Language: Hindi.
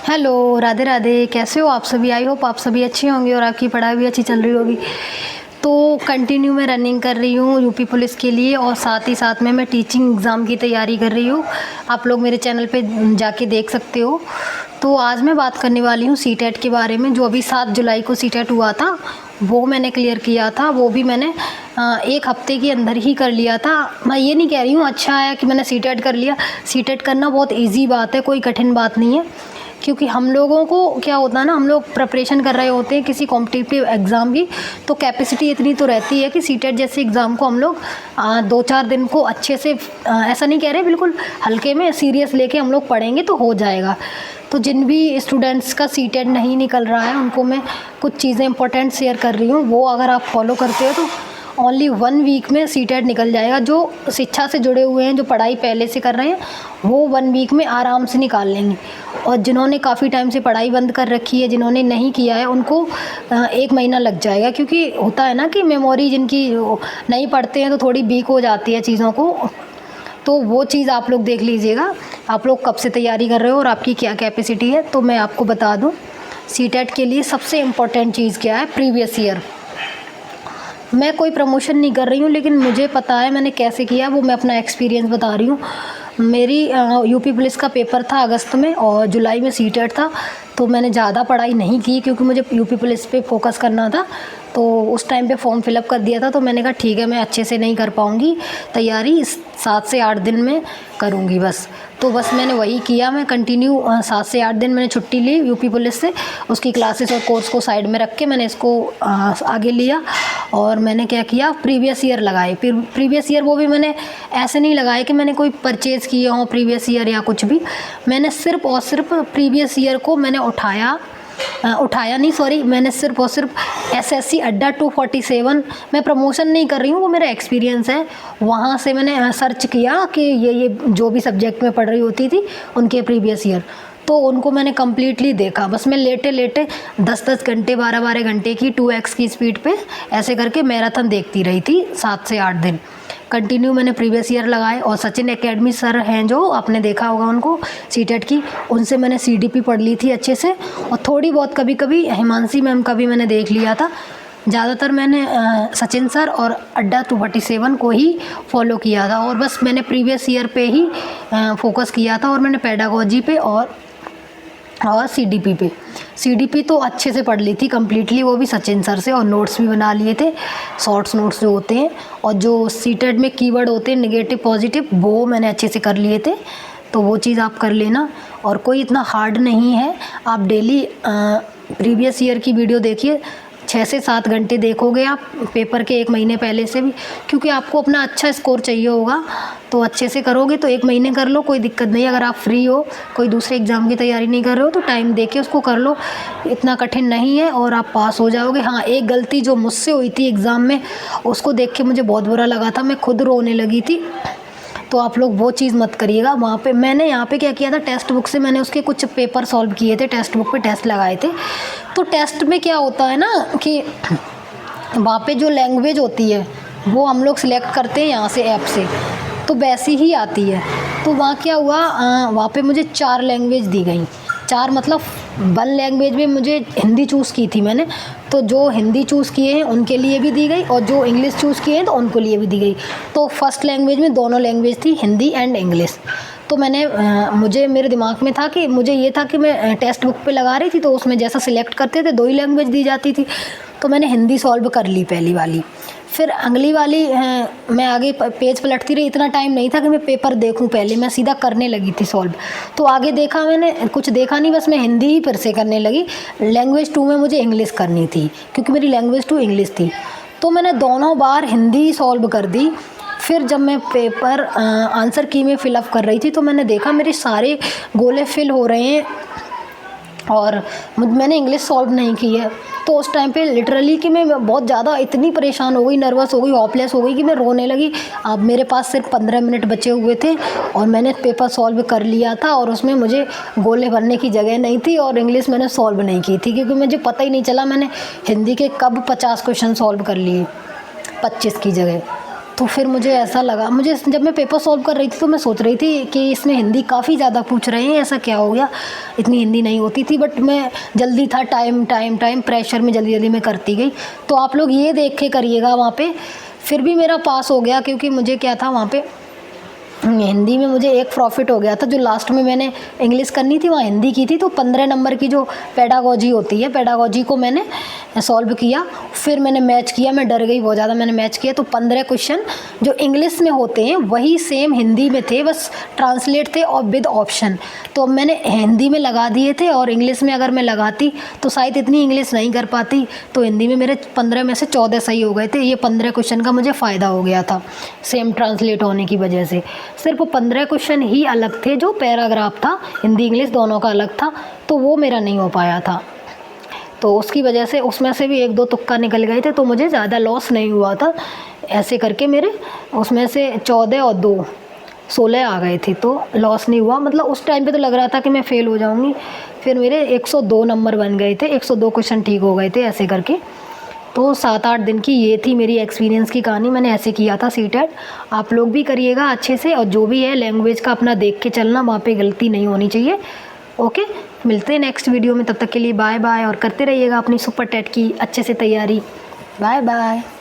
हेलो, राधे राधे। कैसे हो आप सभी? आई होप आप सभी अच्छे होंगे और आपकी पढ़ाई भी अच्छी चल रही होगी। तो कंटिन्यू मैं रनिंग कर रही हूँ यूपी पुलिस के लिए और साथ ही साथ में मैं टीचिंग एग्ज़ाम की तैयारी कर रही हूँ। आप लोग मेरे चैनल पे जाके देख सकते हो। तो आज मैं बात करने वाली हूँ सीटेट के बारे में। जो अभी 7 जुलाई को सीटेट हुआ था वो मैंने क्लियर किया था। वो भी मैंने 1 हफ्ते के अंदर ही कर लिया था। मैं ये नहीं कह रही हूँ अच्छा आया कि मैंने सीटेट कर लिया। सीटेट करना बहुत ईजी बात है, कोई कठिन बात नहीं है। क्योंकि हम लोगों को क्या होता है ना, हम लोग प्रिपरेशन कर रहे होते हैं किसी कॉम्पिटिटिव एग्ज़ाम की, तो कैपेसिटी इतनी तो रहती है कि सीटेट जैसे एग्ज़ाम को हम लोग 2-4 दिन को अच्छे से ऐसा नहीं कह रहे बिल्कुल हल्के में सीरियस लेके हम लोग पढ़ेंगे तो हो जाएगा। तो जिन भी स्टूडेंट्स का सीटेट नहीं निकल रहा है उनको मैं कुछ चीज़ें इंपॉर्टेंट शेयर कर रही हूँ। वो अगर आप फॉलो करते हो तो ओनली 1 वीक में सीटेट निकल जाएगा। जो शिक्षा से जुड़े हुए हैं, जो पढ़ाई पहले से कर रहे हैं, वो 1 वीक में आराम से निकाल लेंगे। और जिन्होंने काफ़ी टाइम से पढ़ाई बंद कर रखी है, जिन्होंने नहीं किया है, उनको 1 महीना लग जाएगा। क्योंकि होता है ना कि मेमोरी जिनकी नहीं पढ़ते हैं तो थोड़ी वीक हो जाती है चीज़ों को। तो वो चीज़ आप लोग देख लीजिएगा, आप लोग कब से तैयारी कर रहे हो और आपकी क्या कैपेसिटी है। तो मैं आपको बता दूँ, सीटेट के लिए सबसे इम्पोर्टेंट चीज़ क्या है? Previous year. मैं कोई प्रमोशन नहीं कर रही हूँ, लेकिन मुझे पता है मैंने कैसे किया, वो मैं अपना एक्सपीरियंस बता रही हूँ। मेरी यूपी पुलिस का पेपर था अगस्त में और जुलाई में सीटेट था। तो मैंने ज़्यादा पढ़ाई नहीं की क्योंकि मुझे यूपी पुलिस पे फोकस करना था। तो उस टाइम पे फॉर्म फिलअप कर दिया था। तो मैंने कहा ठीक है, मैं अच्छे से नहीं कर पाऊँगी तैयारी, 7 से 8 दिन में करूँगी बस। तो बस मैंने वही किया। मैं कंटिन्यू 7 से 8 दिन मैंने छुट्टी ली यूपी पुलिस से। उसकी क्लासेस और कोर्स को साइड में रख के मैंने इसको आगे लिया। और मैंने क्या किया, प्रीवियस ईयर लगाए। फिर प्रीवियस ईयर वो भी मैंने ऐसे नहीं लगाए कि मैंने कोई परचेज़ किया हो प्रीवियस ईयर या कुछ भी। मैंने सिर्फ और सिर्फ प्रीवियस ईयर को मैंने मैंने सिर्फ और सिर्फ एसएससी अड्डा 247, मैं प्रमोशन नहीं कर रही हूँ, वो मेरा एक्सपीरियंस है। वहाँ से मैंने सर्च किया कि ये जो भी सब्जेक्ट में पढ़ रही होती थी उनके प्रीवियस ईयर, तो उनको मैंने कम्प्लीटली देखा। बस मैं लेटे लेटे 10-10 घंटे 12-12 घंटे की 2x की स्पीड पे ऐसे करके मैराथन देखती रही थी 7 से 8 दिन कंटिन्यू। मैंने प्रीवियस ईयर लगाए। और सचिन एकेडमी सर हैं, जो आपने देखा होगा उनको सीटेट की, उनसे मैंने सीडीपी पढ़ ली थी अच्छे से। और थोड़ी बहुत कभी कभी हिमांशी मैम का भी मैंने देख लिया था। ज़्यादातर मैंने सचिन सर और अड्डा 247 को ही फॉलो किया था। और बस मैंने प्रीवियस ईयर पे ही फोकस किया था। और मैंने पेडागोजी पे और सीडीपी तो अच्छे से पढ़ ली थी कम्प्लीटली, वो भी सचिन सर से। और नोट्स भी बना लिए थे, शॉर्ट्स नोट्स जो होते हैं। और जो सीटेट में कीवर्ड होते हैं नेगेटिव पॉजिटिव, वो मैंने अच्छे से कर लिए थे। तो वो चीज़ आप कर लेना। और कोई इतना हार्ड नहीं है। आप डेली प्रीवियस ईयर की वीडियो देखिए, 6 से 7 घंटे देखोगे आप पेपर के 1 महीने पहले से भी। क्योंकि आपको अपना अच्छा स्कोर चाहिए होगा, तो अच्छे से करोगे तो 1 महीने कर लो, कोई दिक्कत नहीं। अगर आप फ्री हो, कोई दूसरे एग्ज़ाम की तैयारी नहीं कर रहे हो, तो टाइम दे के उसको कर लो, इतना कठिन नहीं है और आप पास हो जाओगे। हाँ, एक गलती जो मुझसे हुई थी एग्ज़ाम में, उसको देख के मुझे बहुत बुरा लगा था, मैं खुद रोने लगी थी। तो आप लोग वो चीज़ मत करिएगा। वहाँ पे मैंने यहाँ पे क्या किया था, टेक्स्ट बुक से मैंने उसके कुछ पेपर सॉल्व किए थे, टेक्स्ट बुक पे टेस्ट लगाए थे। तो टेस्ट में क्या होता है ना कि वहाँ पे जो लैंग्वेज होती है वो हम लोग सिलेक्ट करते हैं यहाँ से ऐप से, तो वैसी ही आती है। तो वहाँ क्या हुआ, वहाँ पे मुझे 4 लैंग्वेज दी गई। 4 मतलब 1 लैंग्वेज में मुझे हिंदी चूज़ की थी मैंने, तो जो हिंदी चूज़ किए हैं उनके लिए भी दी गई, और जो इंग्लिश चूज़ किए हैं तो उनको लिए भी दी गई। तो फर्स्ट लैंग्वेज में दोनों लैंग्वेज थी, हिंदी एंड इंग्लिश। तो मैंने मेरे दिमाग में था कि मुझे ये था कि मैं टेक्स्ट बुक पे लगा रही थी, तो उसमें जैसा सिलेक्ट करते थे 2 ही लैंग्वेज दी जाती थी। तो मैंने हिंदी सॉल्व कर ली पहली वाली। फिर अगली वाली मैं आगे पेज पलटती रही, इतना टाइम नहीं था कि मैं पेपर देखूं, पहले मैं सीधा करने लगी थी सॉल्व। तो आगे देखा मैंने, कुछ देखा नहीं, बस मैं हिंदी ही फिर से करने लगी। लैंग्वेज 2 में मुझे इंग्लिश करनी थी क्योंकि मेरी लैंग्वेज 2 इंग्लिश थी। तो मैंने दोनों बार हिंदी सॉल्व कर दी। फिर जब मैं पेपर आंसर की में फिलअप कर रही थी, तो मैंने देखा मेरे सारे गोले फिल हो रहे हैं और मैंने इंग्लिश सॉल्व नहीं की है। तो उस टाइम पे लिटरली कि मैं बहुत ज़्यादा इतनी परेशान हो गई, नर्वस हो गई, होपलेस हो गई कि मैं रोने लगी। अब मेरे पास सिर्फ 15 मिनट बचे हुए थे और मैंने पेपर सॉल्व कर लिया था, और उसमें मुझे गोले भरने की जगह नहीं थी। और इंग्लिश मैंने सॉल्व नहीं की थी क्योंकि मुझे पता ही नहीं चला मैंने हिंदी के कब 50 क्वेश्चन सॉल्व कर लिए 25 की जगह। तो फिर मुझे ऐसा लगा, मुझे जब मैं पेपर सॉल्व कर रही थी तो मैं सोच रही थी कि इसमें हिंदी काफ़ी ज़्यादा पूछ रहे हैं, ऐसा क्या हो गया, इतनी हिंदी नहीं होती थी। बट मैं जल्दी था, टाइम प्रेशर में जल्दी मैं करती गई। तो आप लोग ये देख के करिएगा वहाँ पे। फिर भी मेरा पास हो गया, क्योंकि मुझे क्या था वहाँ पे हिंदी में मुझे एक प्रॉफिट हो गया था। जो लास्ट में मैंने इंग्लिश करनी थी वहाँ हिंदी की थी, तो 15 नंबर की जो पेडागोजी होती है, पेडागोजी को मैंने सॉल्व किया। फिर मैंने मैच किया, मैं डर गई बहुत ज़्यादा, मैंने मैच किया तो 15 क्वेश्चन जो इंग्लिश में होते हैं वही सेम हिंदी में थे, बस ट्रांसलेट थे और विद ऑप्शन। तो अब मैंने हिंदी में लगा दिए थे, और इंग्लिश में अगर मैं लगाती तो शायद इतनी इंग्लिश नहीं कर पाती। तो हिंदी में मेरे 15 में से 14 सही हो गए थे। ये 15 क्वेश्चन का मुझे फ़ायदा हो गया था सेम ट्रांसलेट होने की वजह से। सिर्फ 15 क्वेश्चन ही अलग थे, जो पैराग्राफ था हिंदी इंग्लिश दोनों का अलग था, तो वो मेरा नहीं हो पाया था। तो उसकी वजह से उसमें से भी 1-2 तुक्का निकल गए थे, तो मुझे ज़्यादा लॉस नहीं हुआ था। ऐसे करके मेरे उसमें से 14 और 2 16 आ गए थे, तो लॉस नहीं हुआ। मतलब उस टाइम पे तो लग रहा था कि मैं फ़ेल हो जाऊँगी। फिर मेरे 102 नंबर बन गए थे, 102 क्वेश्चन ठीक हो गए थे ऐसे करके। तो 7-8 दिन की ये थी मेरी एक्सपीरियंस की कहानी। मैंने ऐसे किया था सीटेट। आप लोग भी करिएगा अच्छे से, और जो भी है लैंग्वेज का अपना देख के चलना, वहाँ पे गलती नहीं होनी चाहिए। ओके, मिलते हैं नेक्स्ट वीडियो में, तब तक के लिए बाय बाय, और करते रहिएगा अपनी सुपर टेट की अच्छे से तैयारी। Bye bye.